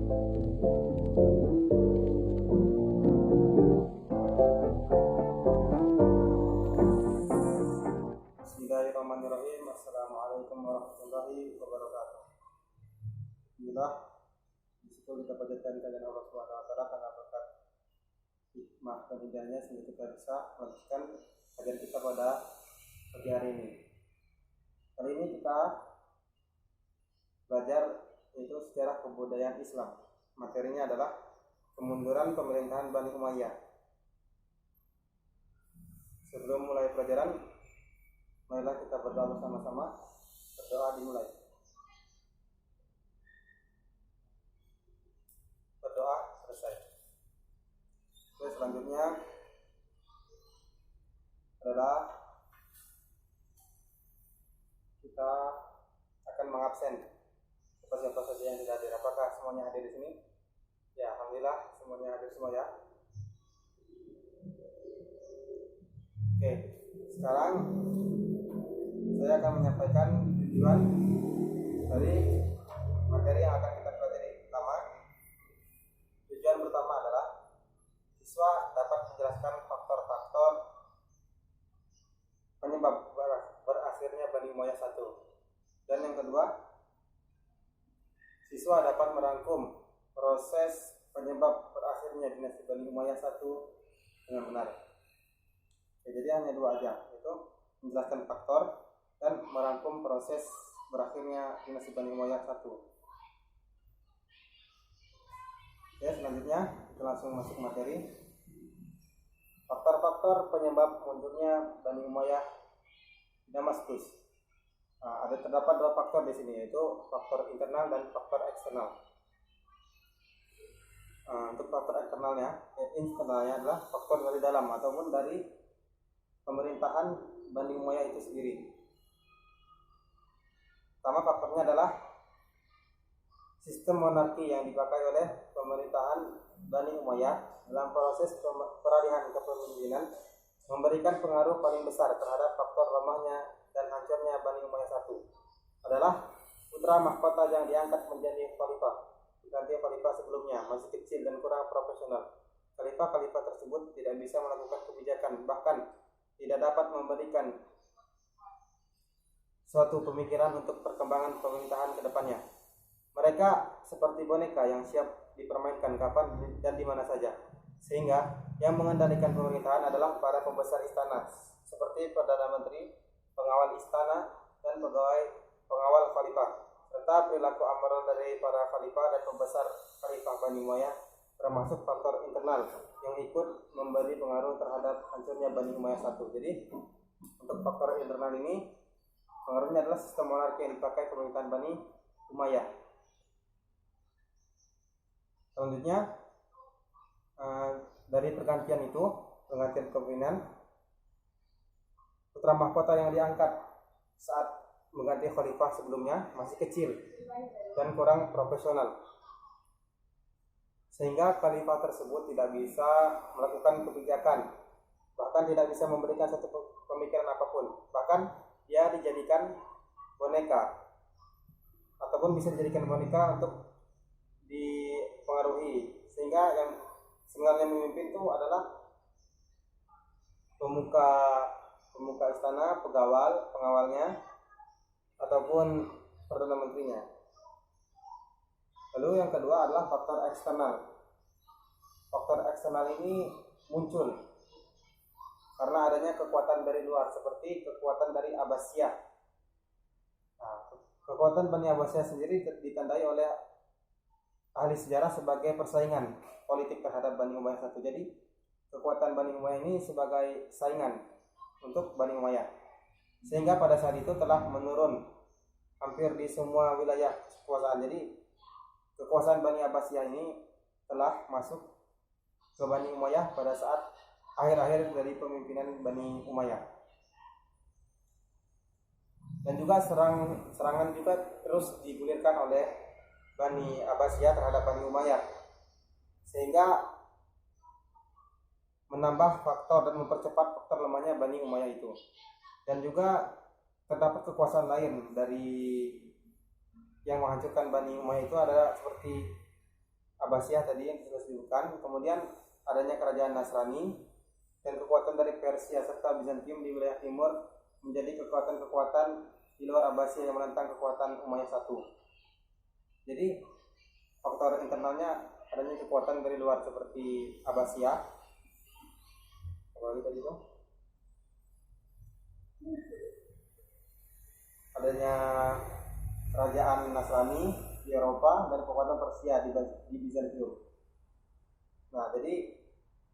Bismillahirrahmanirrahim. Assalamualaikum warahmatullahi wabarakatuh. Alhamdulillah, di situ kita panjatkan kehadirat Allah Subhanahu wa taala karena berkat hikmah dan hidayahnya sehingga kita bisa melanjutkan kajian kita pada pagi hari ini. Kali ini kita belajar yaitu sejarah kebudayaan Islam. Materinya adalah kemunduran pemerintahan Bani Umayyah. Sebelum mulai pelajaran, marilah kita berdoa bersama-sama. Berdoa dimulai. Berdoa selesai. Terus selanjutnya adalah kita akan mengabsen siapa saja yang tidak hadir. Apakah semuanya hadir di sini? Ya, alhamdulillah semuanya hadir semua ya. Oke, sekarang saya akan menyampaikan tujuan dari materi yang akan kita pelajari. Tujuan pertama adalah siswa dapat menjelaskan faktor-faktor penyebab berakhirnya Bani Umayyah I. Dan yang kedua, siswa dapat merangkum proses penyebab berakhirnya dinasti Bani Umayyah I dengan benar. Jadi hanya dua aja, yaitu menjelaskan faktor dan merangkum proses berakhirnya dinasti Bani Umayyah I. Oke, selanjutnya kita langsung masuk materi. Faktor-faktor penyebab mundurnya Bani Umayyah di Damaskus. Terdapat dua faktor di sini, yaitu faktor internal dan faktor eksternal. Untuk faktor internalnya adalah faktor dari dalam ataupun dari pemerintahan Bani Umayyah itu sendiri. Pertama faktornya adalah sistem monarki yang dipakai oleh pemerintahan Bani Umayyah dalam proses peralihan kepemimpinan memberikan pengaruh paling besar terhadap faktor lemahnya dan hancurnya Bani Umayyah I adalah putra mahkota yang diangkat menjadi khalifah diganti khalifah sebelumnya masih kecil dan kurang profesional. Khalifah tersebut tidak bisa melakukan kebijakan, bahkan tidak dapat memberikan suatu pemikiran untuk perkembangan pemerintahan ke depannya. Mereka seperti boneka yang siap dipermainkan kapan dan di mana saja, sehingga yang mengendalikan pemerintahan adalah para pembesar istana seperti Perdana Menteri, pengawal istana, dan pegawai pengawal khalifah, serta perilaku amoral dari para khalifah dan pembesar khalifah Bani Umayyah termasuk faktor internal yang ikut memberi pengaruh terhadap hancurnya Bani Umayyah I. Jadi untuk faktor internal ini pengaruhnya adalah sistem monarki yang dipakai pemerintahan Bani Umayyah. Selanjutnya dari pergantian kepemimpinan, putra mahkota yang diangkat saat mengganti khalifah sebelumnya masih kecil dan kurang profesional, sehingga khalifah tersebut tidak bisa melakukan kebijakan, bahkan tidak bisa memberikan satu pemikiran apapun. Bahkan dia dijadikan boneka ataupun bisa dijadikan boneka untuk dipengaruhi, sehingga yang sebenarnya memimpin itu adalah pemuka istana, pengawalnya ataupun perdana menterinya. Lalu yang kedua adalah faktor eksternal. Faktor eksternal ini muncul karena adanya kekuatan dari luar, seperti kekuatan dari Abbasiyah. Kekuatan Bani Abbasiyah sendiri ditandai oleh ahli sejarah sebagai persaingan politik terhadap Bani Umayyah I. Jadi kekuatan Bani Umayyah ini sebagai saingan untuk Bani Umayyah, sehingga pada saat itu telah menurun hampir di semua wilayah kekuasaan. Jadi kekuasaan Bani Abbasiyah ini telah masuk ke Bani Umayyah pada saat akhir-akhir dari pemimpinan Bani Umayyah. Dan juga serangan juga terus digulirkan oleh Bani Abbasiyah terhadap Bani Umayyah, sehingga menambah faktor dan mempercepat faktor lemahnya Bani Umayyah itu. Dan juga terdapat kekuasaan lain dari yang menghancurkan Bani Umayyah itu adalah seperti Abbasiyah tadi yang sudah disebutkan, kemudian adanya kerajaan Nasrani dan kekuatan dari Persia serta Bizantium di wilayah timur menjadi kekuatan-kekuatan di luar Abbasiyah yang menentang kekuatan Umayyah I. Jadi faktor internalnya adanya kekuatan dari luar seperti Abbasiyah, tadi itu adanya kerajaan Nasrani di Eropa dan kekuatan Persia di Bizantium. Nah, jadi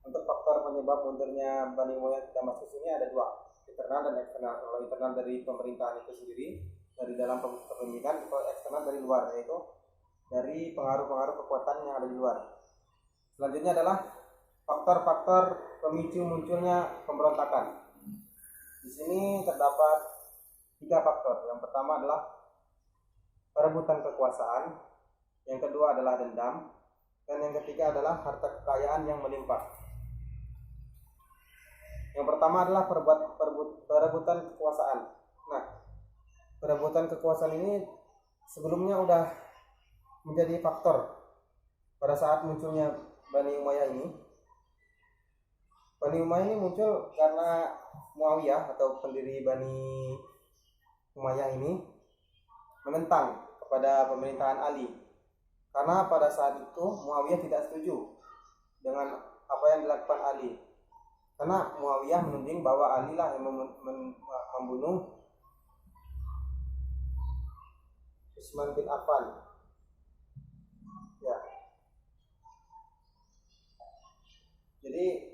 untuk faktor penyebab mundurnya Bani Umayyah di Damaskus ini ada dua, internal dan eksternal. Kalau internal dari pemerintahan itu sendiri, dari dalam kepemimpinan, kalau eksternal dari luar, yaitu dari pengaruh-pengaruh kekuatan yang ada di luar. Selanjutnya adalah faktor-faktor pemicu munculnya pemberontakan. Di sini terdapat 3 faktor. Yang pertama adalah perebutan kekuasaan, yang kedua adalah dendam, dan yang ketiga adalah harta kekayaan yang melimpah. Yang pertama adalah perebutan kekuasaan. Nah, perebutan kekuasaan ini sebelumnya udah menjadi faktor pada saat munculnya Bani Umayyah ini. Bani Umayyah ini muncul karena Muawiyah atau pendiri Bani Umayyah ini menentang kepada pemerintahan Ali. Karena pada saat itu Muawiyah tidak setuju dengan apa yang dilakukan Ali. Karena Muawiyah menuding bahwa Ali lah yang membunuh Utsman bin Affan. Ya. Jadi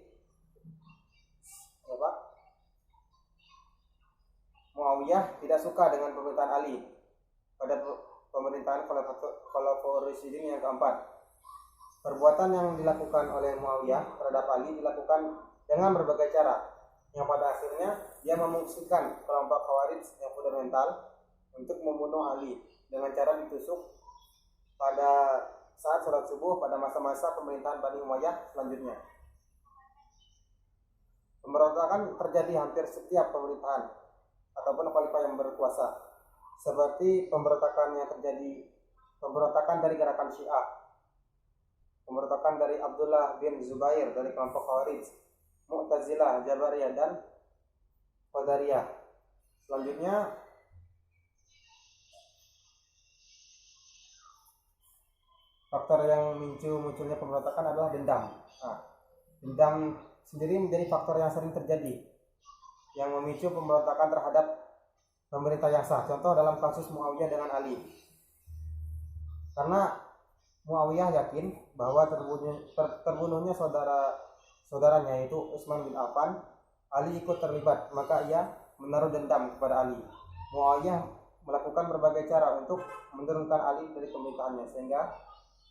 Muawiyah tidak suka dengan pemerintahan Ali pada pemerintahan Khulafaur Rasyidin yang keempat. Perbuatan yang dilakukan oleh Muawiyah terhadap Ali dilakukan dengan berbagai cara, yang pada akhirnya dia memungkinkan kelompok Khawarij yang fundamental untuk membunuh Ali dengan cara ditusuk pada saat sholat subuh pada masa-masa pemerintahan Bani Umayyah selanjutnya. Pemberontakan terjadi hampir setiap pemerintahan ataupun khalifah yang berkuasa, seperti pemberontakan dari gerakan Syiah, pemberontakan dari Abdullah bin Zubair dari kelompok Khawarij, Mu'tazilah, Jabariyah, dan Qadariyah. Selanjutnya faktor yang munculnya pemberontakan adalah dendam. Nah, dendam sendiri menjadi faktor yang sering terjadi yang memicu pemberontakan terhadap pemerintah yang sah. Contoh dalam kasus Muawiyah dengan Ali. Karena Muawiyah yakin bahwa terbunuhnya saudaranya yaitu Utsman bin Affan, Ali ikut terlibat, maka ia menaruh dendam kepada Ali. Muawiyah melakukan berbagai cara untuk menurunkan Ali dari pemerintahannya, sehingga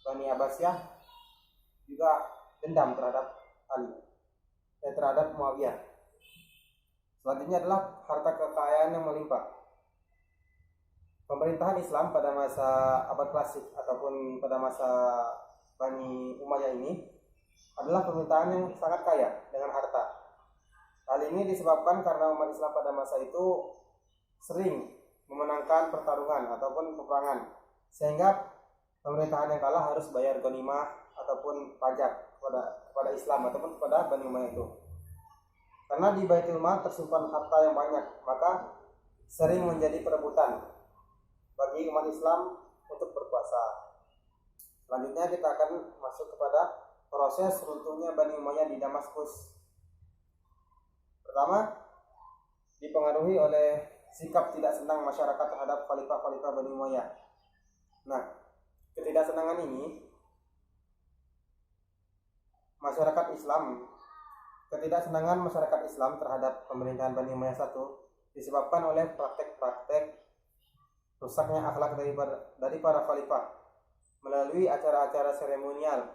Bani Abbasiyah juga dendam terhadap Ali, terhadap Muawiyah. Selanjutnya adalah harta kekayaan yang melimpah. Pemerintahan Islam pada masa abad klasik ataupun pada masa Bani Umayyah ini adalah pemerintahan yang sangat kaya dengan harta. Hal ini disebabkan karena umat Islam pada masa itu sering memenangkan pertarungan ataupun peperangan, sehingga pemerintahan yang kalah harus bayar ghanimah ataupun pajak kepada Islam ataupun kepada Bani Umayyah itu. Karena di Baitul Mal tersimpan harta yang banyak, maka sering menjadi perebutan bagi umat Islam untuk berkuasa. Selanjutnya kita akan masuk kepada proses runtuhnya Bani Umayyah di Damaskus. Pertama, dipengaruhi oleh sikap tidak senang masyarakat terhadap khalifah-khalifah Bani Umayyah. Nah, ketidaksenangan ini ketidaksenangan masyarakat Islam terhadap pemerintahan Bani Umayyah I disebabkan oleh praktek-praktek rusaknya akhlak dari para khalifah melalui acara-acara seremonial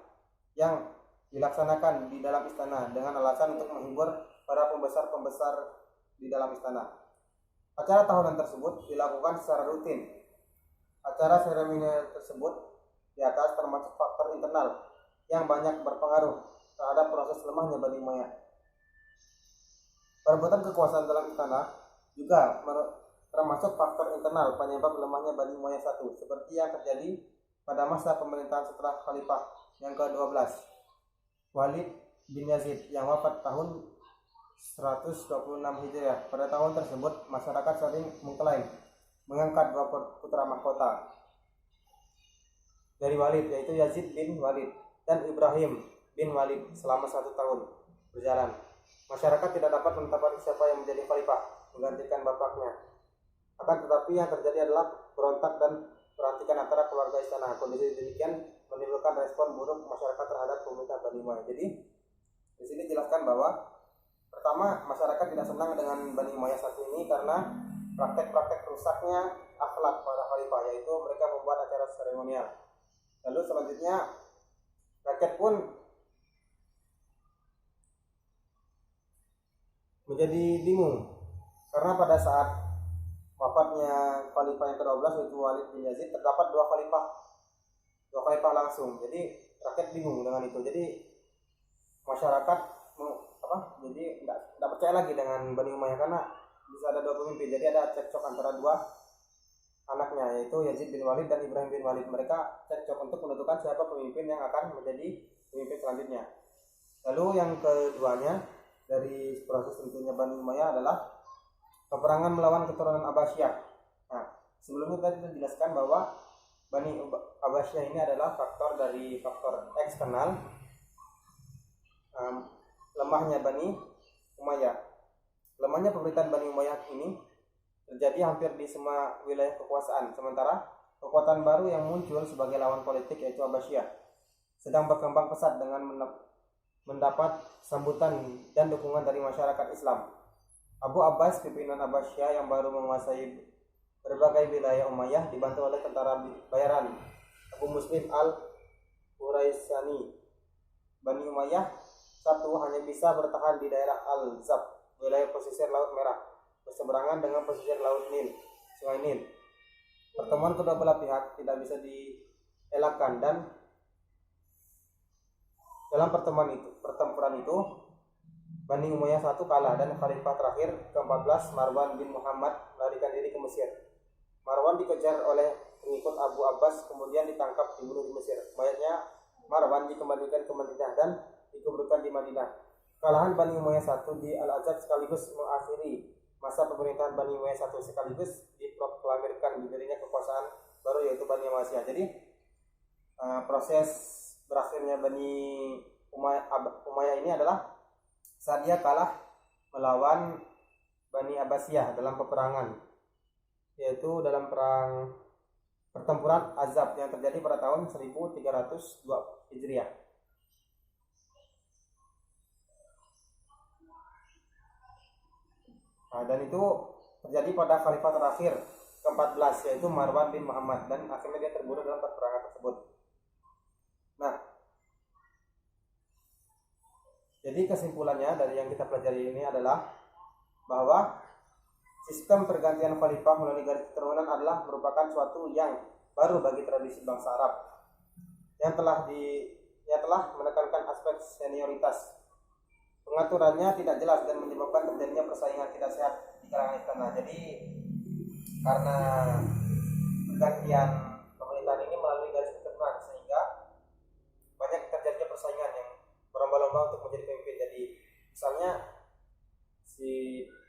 yang dilaksanakan di dalam istana dengan alasan untuk menghibur para pembesar-pembesar di dalam istana. Acara tahunan tersebut dilakukan secara rutin. Acara seremonial tersebut di atas termasuk faktor internal yang banyak berpengaruh terhadap proses lemahnya Bani Umayyah. Perebutan kekuasaan dalam istana juga termasuk faktor internal penyebab lemahnya Bani Umayyah I, seperti yang terjadi pada masa pemerintahan setelah Khalifah yang ke-12, Walid bin Yazid yang wafat tahun 126 Hijriah. Pada tahun tersebut masyarakat sering mengklaim mengangkat dua putra mahkota dari Walid, yaitu Yazid bin Walid dan Ibrahim bin Walid. Selama 1 tahun berjalan, masyarakat tidak dapat menetapkan siapa yang menjadi khalifah menggantikan bapaknya. Akan tetapi yang terjadi adalah berontak dan perhatikan antara keluarga istana. Kondisi demikian menimbulkan respon buruk masyarakat terhadap pemerintah Bani Umayyah. Jadi di sini jelaskan bahwa pertama, masyarakat tidak senang dengan Bani Umayyah satu ini karena praktek-praktek rusaknya akhlak para khalifah, yaitu mereka membuat acara seremonial. Lalu selanjutnya rakyat pun menjadi bingung karena pada saat wafatnya khalifah yang ke-12 yaitu Walid bin Yazid terdapat dua khalifah langsung. Jadi rakyat bingung dengan itu. Jadi masyarakat jadi tidak percaya lagi dengan Bani Umayyah karena bisa ada dua pemimpin. Jadi ada cekcok antara dua anaknya, yaitu Yazid bin Walid dan Ibrahim bin Walid. Mereka cekcok untuk menentukan siapa pemimpin yang akan menjadi pemimpin selanjutnya. Lalu yang keduanya dari proses tentunya Bani Umayyah adalah peperangan melawan keturunan Abbasiyah. Nah, sebelumnya tadi dijelaskan bahwa Bani Abbasiyah ini adalah faktor eksternal, lemahnya Bani Umayyah. Lemahnya pemerintahan Bani Umayyah ini terjadi hampir di semua wilayah kekuasaan, sementara kekuatan baru yang muncul sebagai lawan politik yaitu Abbasiyah sedang berkembang pesat dengan mendapat sambutan dan dukungan dari masyarakat Islam. Abu Abbas, pimpinan Abbasiyah yang baru menguasai berbagai wilayah Umayyah, dibantu oleh tentara bayaran Abu Muslim al-Quraisani. Bani Umayyah satu hanya bisa bertahan di daerah Al-Zab, wilayah pesisir Laut Merah, berseberangan dengan pesisir Laut Nil, Sungai Nil. Pertemuan kedua belah pihak tidak bisa dielakkan dan dalam pertempuran itu Bani Umayyah satu kalah dan khalifah terakhir ke-14 Marwan bin Muhammad melarikan diri ke Mesir. Marwan dikejar oleh pengikut Abu Abbas, kemudian ditangkap dibunuh di Mesir. Mayatnya Marwan dikembalikan ke Madinah dan dikuburkan di Madinah. Kekalahan Bani Umayyah satu di Al-Azab sekaligus mengakhiri masa pemerintahan Bani Umayyah satu, sekaligus diproklamirkan diberinya kekuasaan baru yaitu Bani Abbasiyah. Jadi proses berakhirnya Bani Umayyah ini adalah saat dia kalah melawan Bani Abbasiyah dalam peperangan, yaitu dalam pertempuran Azab yang terjadi pada tahun 1302 Hijriah. Nah, dan itu terjadi pada khalifah terakhir ke-14 yaitu Marwan bin Muhammad, dan akhirnya dia terbunuh dalam peperangan tersebut. Nah, jadi kesimpulannya dari yang kita pelajari ini adalah bahwa sistem pergantian khalifah melalui garis keturunan adalah merupakan suatu yang baru bagi tradisi bangsa Arab yang telah menekankan aspek senioritas. Pengaturannya tidak jelas dan menyebabkan terjadinya persaingan tidak sehat di kalangan istana. Jadi karena pergantian pemerintahan ini melalui garis keturunan sehingga banyak terjadinya persaingan yang berlomba-lomba untuk menjadi pemimpin. Jadi misalnya si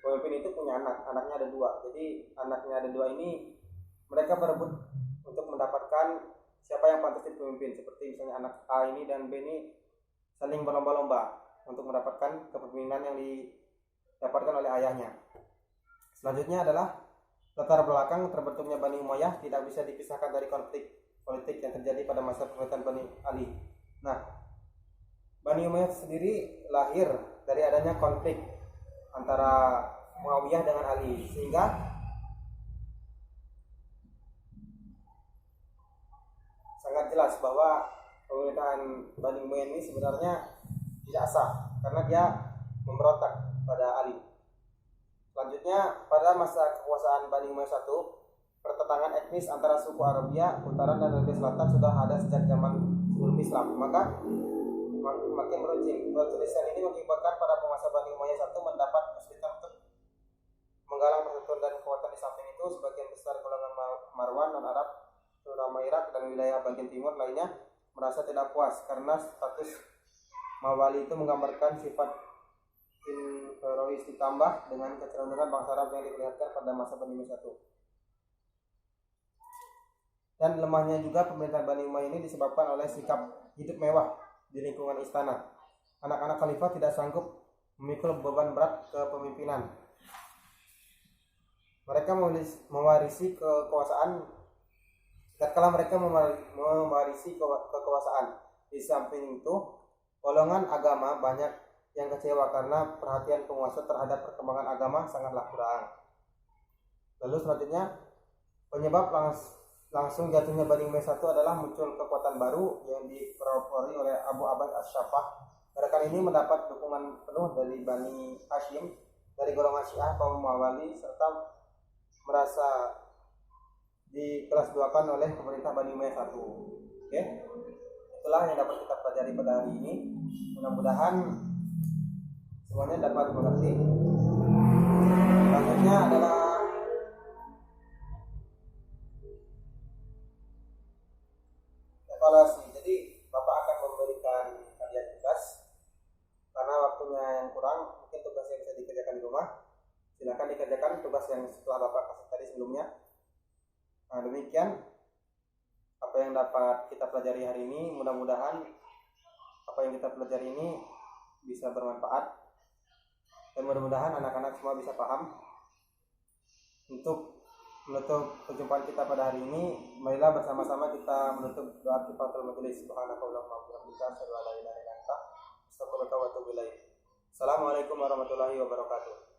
pemimpin itu punya anaknya ada dua. Jadi anaknya ada dua ini mereka berebut untuk mendapatkan siapa yang pantas jadi pemimpin. Seperti misalnya anak A ini dan B ini saling berlomba-lomba untuk mendapatkan kepemimpinan yang didapatkan oleh ayahnya. Selanjutnya adalah latar belakang terbentuknya Bani Umayyah tidak bisa dipisahkan dari konflik politik yang terjadi pada masa pemerintahan Bani Ali. Nah, Bani Umayyah sendiri lahir dari adanya konflik antara Muawiyah dengan Ali, sehingga sangat jelas bahwa pemerintahan Bani Umayyah ini sebenarnya tidak sah karena dia memberontak pada Ali. Selanjutnya, pada masa kekuasaan Bani Umayyah I, pertentangan etnis antara suku Arabia Utara dan Arabia Selatan sudah ada sejak zaman sebelum Islam. Maka makin meruncing. Perselisihan ini mengakibatkan para penguasa Bani Umayyah I mendapat kesulitan untuk menggalang persatuan dan kekuatan. Di samping itu, sebagian besar golongan Marwan non-Arab, terutama Irak dan wilayah bagian timur lainnya, merasa tidak puas karena status mawali itu menggambarkan sifat inferioritas ditambah dengan kecenderungan bangsa Arab yang diperlihatkan pada masa Bani Umayyah I. Dan lemahnya juga pemerintahan Bani Umayyah ini disebabkan oleh sikap hidup mewah di lingkungan istana. Anak-anak khalifah tidak sanggup memikul beban berat kepemimpinan. Mereka mewarisi kekuasaan. Tatkala mereka mewarisi kekuasaan, di samping itu golongan agama banyak yang kecewa karena perhatian penguasa terhadap perkembangan agama sangatlah kurang. Lalu selanjutnya, penyebab langsung jatuhnya Bani Umayyah I adalah muncul kekuatan baru yang dipelopori oleh Abu Abbas As-Syaffah. Gerakan ini mendapat dukungan penuh dari Bani Hashim, dari golongan Syiah kaum Mawali, serta merasa dikelas-duakan oleh pemerintah Bani Umayyah I. Oke, itulah yang dapat kita pelajari pada hari ini. Mudah-mudahan semuanya dapat mengerti. Selanjutnya adalah evaluasi. Jadi Bapak akan memberikan kalian tugas karena waktunya yang kurang, mungkin tugas yang bisa dikerjakan di rumah. Silakan dikerjakan tugas yang setelah Bapak kasih tadi sebelumnya. Nah, demikian apa yang dapat kita pelajari hari ini. Mudah-mudahan apa yang kita pelajari ini bisa bermanfaat dan mudah-mudahan anak-anak semua bisa paham. Untuk menutup perjumpaan kita pada hari ini, marilah bersama-sama kita menutup doa kifaratul majelis. Subhanakallahumma wa bihamdika asyhadu an la ilaha illa anta astaghfiruka wa atubu ilaik. Assalamualaikum warahmatullahi wabarakatuh.